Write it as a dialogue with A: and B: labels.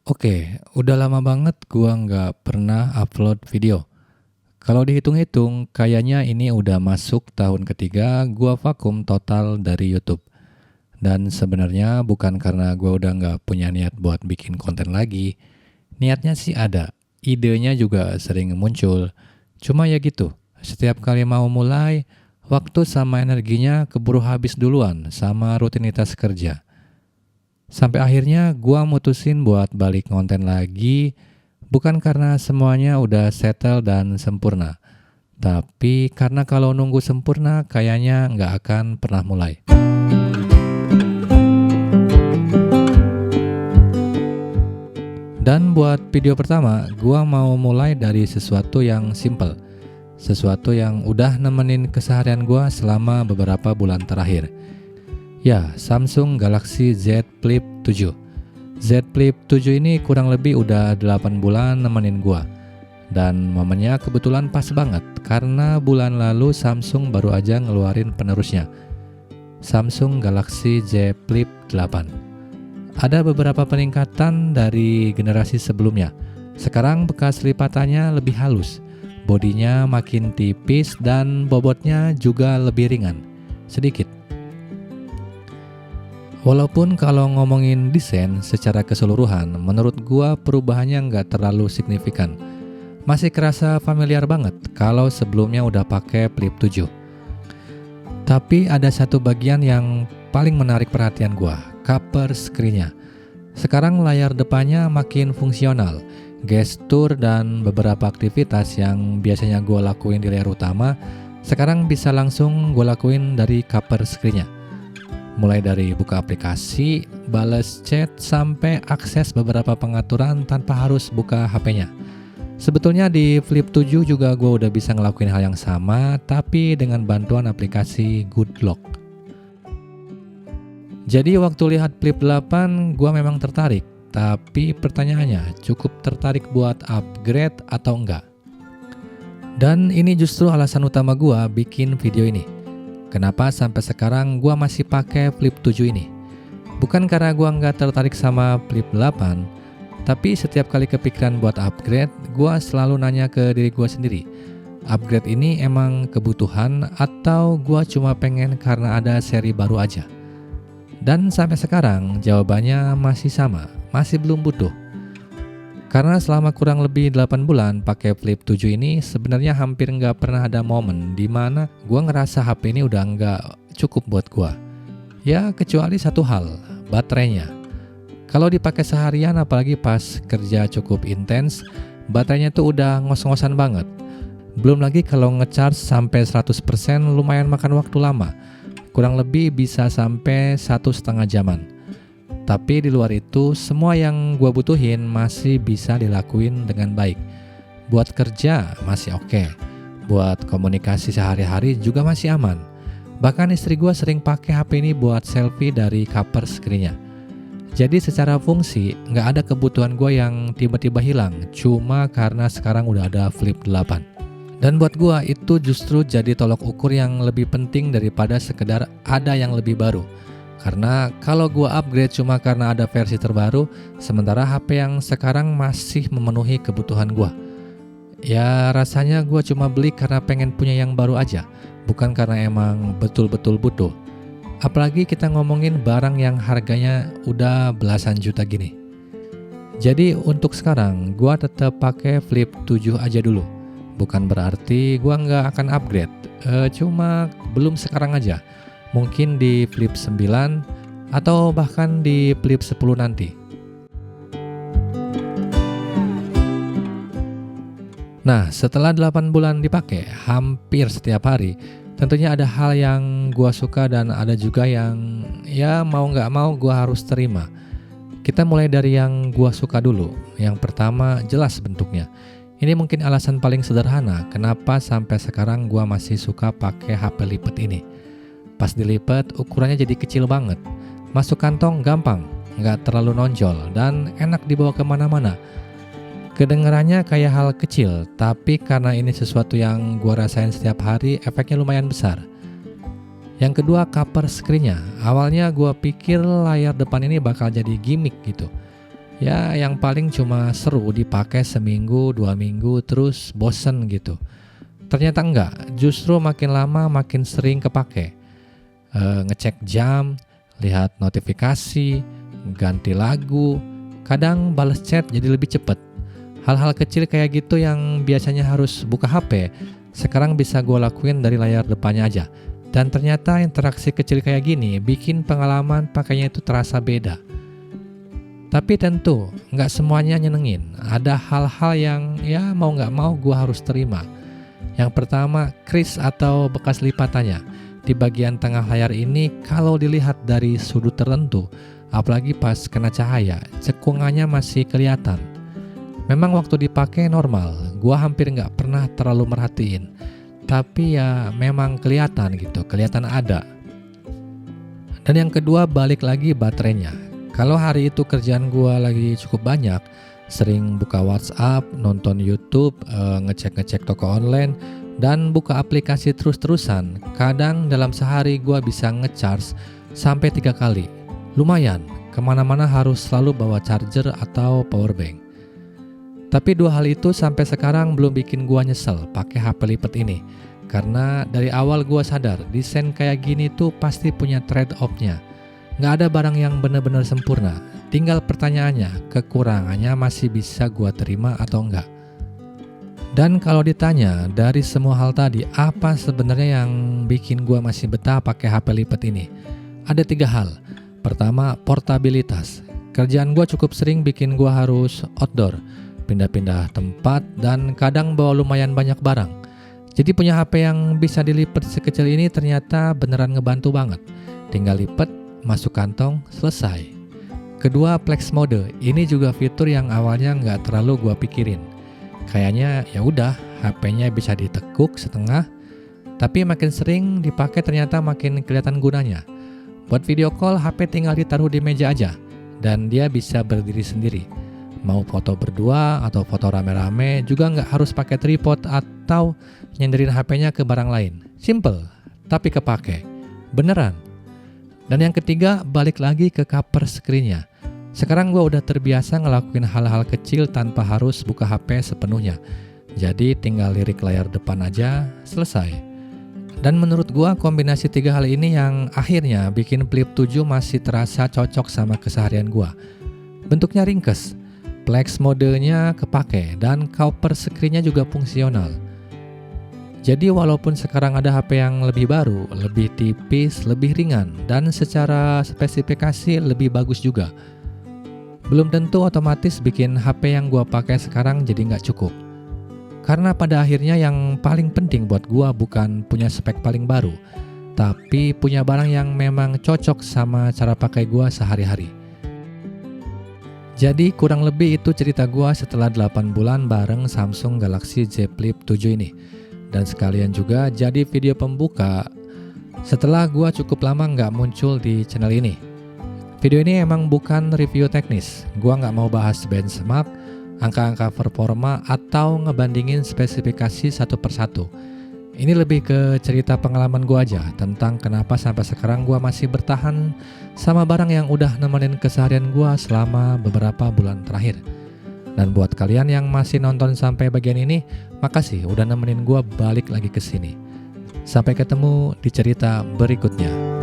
A: Oke, udah lama banget gua nggak pernah upload video. Kalau dihitung-hitung, kayaknya ini udah masuk tahun ketiga gua vakum total dari YouTube. Dan sebenarnya bukan karena gua udah nggak punya niat buat bikin konten lagi. Niatnya sih ada, idenya juga sering muncul. Cuma ya gitu, setiap kali mau mulai, waktu sama energinya keburu habis duluan sama rutinitas kerja. Sampai akhirnya gua mutusin buat balik konten lagi, bukan karena semuanya udah settle dan sempurna, tapi karena kalau nunggu sempurna kayaknya nggak akan pernah mulai. Dan buat video pertama, gua mau mulai dari sesuatu yang simple, sesuatu yang udah nemenin keseharian gua selama beberapa bulan terakhir. Ya, Samsung Galaxy Z Flip 7. Z Flip 7 ini kurang lebih udah 8 bulan nemenin gua. Dan momennya kebetulan pas banget karena bulan lalu Samsung baru aja ngeluarin penerusnya, Samsung Galaxy Z Flip 8. Ada beberapa peningkatan dari generasi sebelumnya. Sekarang bekas lipatannya lebih halus, bodinya makin tipis dan bobotnya juga lebih ringan sedikit. Walaupun kalau ngomongin desain secara keseluruhan, menurut gua perubahannya nggak terlalu signifikan. Masih kerasa familiar banget kalau sebelumnya udah pakai Flip 7. Tapi ada satu bagian yang paling menarik perhatian gua, cover screen-nya. Sekarang layar depannya makin fungsional. Gestur dan beberapa aktivitas yang biasanya gua lakuin di layar utama, sekarang bisa langsung gua lakuin dari cover screen-nya. Mulai dari buka aplikasi, balas chat, sampai akses beberapa pengaturan tanpa harus buka HP-nya. Sebetulnya di Flip 7 juga gue udah bisa ngelakuin hal yang sama, tapi dengan bantuan aplikasi Good Lock. Jadi waktu lihat Flip 8, gue memang tertarik. Tapi pertanyaannya, cukup tertarik buat upgrade atau enggak? Dan ini justru alasan utama gue bikin video ini. Kenapa sampai sekarang gua masih pakai Flip 7 ini? Bukan karena gua nggak tertarik sama Flip 8, tapi setiap kali kepikiran buat upgrade, gua selalu nanya ke diri gua sendiri, upgrade ini emang kebutuhan atau gua cuma pengen karena ada seri baru aja? Dan sampai sekarang jawabannya masih sama, masih belum butuh. Karena selama kurang lebih 8 bulan pakai Flip 7 ini sebenarnya hampir nggak pernah ada momen di mana gua ngerasa HP ini udah nggak cukup buat gua. Ya kecuali satu hal, baterainya. Kalau dipakai seharian apalagi pas kerja cukup intens, baterainya tuh udah ngos-ngosan banget. Belum lagi kalau ngecharge sampai 100% lumayan makan waktu lama. Kurang lebih bisa sampai 1,5 jaman. Tapi di luar itu, semua yang gue butuhin masih bisa dilakuin dengan baik. Buat kerja masih oke. Buat komunikasi sehari-hari juga masih aman. Bahkan istri gue sering pakai HP ini buat selfie dari cover screen-nya. Jadi secara fungsi, nggak ada kebutuhan gue yang tiba-tiba hilang, cuma karena sekarang udah ada Flip 8. Dan buat gue itu justru jadi tolok ukur yang lebih penting daripada sekedar ada yang lebih baru. Karena kalau gua upgrade cuma karena ada versi terbaru, sementara HP yang sekarang masih memenuhi kebutuhan gua. Ya rasanya gua cuma beli karena pengen punya yang baru aja, bukan karena emang betul-betul butuh. Apalagi kita ngomongin barang yang harganya udah belasan juta gini. Jadi untuk sekarang gua tetap pakai Flip 7 aja dulu. Bukan berarti gua nggak akan upgrade, cuma belum sekarang aja. Mungkin di Flip 9 atau bahkan di Flip 10 nanti. Nah, setelah 8 bulan dipakai hampir setiap hari, tentunya ada hal yang gua suka dan ada juga yang ya mau nggak mau gua harus terima. Kita mulai dari yang gua suka dulu. Yang pertama, jelas bentuknya. Ini mungkin alasan paling sederhana kenapa sampai sekarang gua masih suka pakai HP lipat ini. Pas dilipat, ukurannya jadi kecil banget. Masuk kantong gampang, nggak terlalu nonjol, dan enak dibawa kemana-mana. Kedengarannya kayak hal kecil, tapi karena ini sesuatu yang gua rasain setiap hari, efeknya lumayan besar. Yang kedua, cover screen-nya. Awalnya gua pikir layar depan ini bakal jadi gimmick gitu. Ya yang paling cuma seru dipakai seminggu, 2 minggu, terus bosen gitu. Ternyata enggak, justru makin lama makin sering kepake. Ngecek jam, lihat notifikasi, ganti lagu, kadang bales chat jadi lebih cepet. Hal-hal kecil kayak gitu yang biasanya harus buka HP, sekarang bisa gue lakuin dari layar depannya aja. Dan ternyata interaksi kecil kayak gini bikin pengalaman pakainya itu terasa beda. Tapi tentu nggak semuanya nyenengin. Ada hal-hal yang ya mau nggak mau gue harus terima. Yang pertama, crease atau bekas lipatannya. Di bagian tengah layar ini kalau dilihat dari sudut tertentu, apalagi pas kena cahaya, cekungannya masih kelihatan. Memang waktu dipakai normal, gue hampir nggak pernah terlalu merhatiin. Tapi ya memang kelihatan gitu, kelihatan ada. Dan yang kedua, balik lagi baterainya. Kalau hari itu kerjaan gue lagi cukup banyak, sering buka WhatsApp, nonton YouTube, ngecek-ngecek toko online, dan buka aplikasi terus-terusan. Kadang dalam sehari gue bisa ngecharge sampai 3 kali. Lumayan, kemana-mana harus selalu bawa charger atau powerbank. Tapi 2 hal itu sampai sekarang belum bikin gue nyesel pakai HP lipat ini. Karena dari awal gue sadar desain kayak gini tuh pasti punya trade-off-nya. Nggak ada barang yang benar-benar sempurna. Tinggal pertanyaannya, kekurangannya masih bisa gua terima atau enggak. Dan kalau ditanya dari semua hal tadi, apa sebenarnya yang bikin gua masih betah pakai HP lipat ini? Ada 3 hal. Pertama, portabilitas. Kerjaan gua cukup sering bikin gua harus outdoor, pindah-pindah tempat, dan kadang bawa lumayan banyak barang. Jadi punya HP yang bisa dilipat sekecil ini ternyata beneran ngebantu banget. Tinggal lipat, masuk kantong, selesai. Kedua, flex mode. Ini juga fitur yang awalnya nggak terlalu gua pikirin. Kayaknya ya udah, HP-nya bisa ditekuk setengah, tapi makin sering dipakai ternyata makin kelihatan gunanya. Buat video call, HP tinggal ditaruh di meja aja, dan dia bisa berdiri sendiri. Mau foto berdua atau foto rame-rame juga nggak harus pakai tripod atau nyenderin HP-nya ke barang lain. Simple, tapi kepake. Beneran. Dan yang ketiga, balik lagi ke cover screen-nya. Sekarang gue udah terbiasa ngelakuin hal-hal kecil tanpa harus buka HP sepenuhnya. Jadi tinggal lirik layar depan aja, selesai. Dan menurut gue kombinasi 3 hal ini yang akhirnya bikin Flip 7 masih terasa cocok sama keseharian gue. Bentuknya ringkes, flex modenya kepake, dan cover screen-nya juga fungsional. Jadi walaupun sekarang ada HP yang lebih baru, lebih tipis, lebih ringan, dan secara spesifikasi lebih bagus juga, belum tentu otomatis bikin HP yang gua pakai sekarang jadi nggak cukup. Karena pada akhirnya yang paling penting buat gua bukan punya spek paling baru, tapi punya barang yang memang cocok sama cara pakai gua sehari-hari. Jadi kurang lebih itu cerita gua setelah 8 bulan bareng Samsung Galaxy Z Flip 7 ini. Dan sekalian juga jadi video pembuka setelah gua cukup lama nggak muncul di channel ini. Video ini emang bukan review teknis. Gua nggak mau bahas benchmark, angka-angka performa, atau ngebandingin spesifikasi satu persatu. Ini lebih ke cerita pengalaman gua aja tentang kenapa sampai sekarang gua masih bertahan sama barang yang udah nemenin keseharian gua selama beberapa bulan terakhir. Dan buat kalian yang masih nonton sampai bagian ini, makasih udah nemenin gue balik lagi ke sini. Sampai ketemu di cerita berikutnya.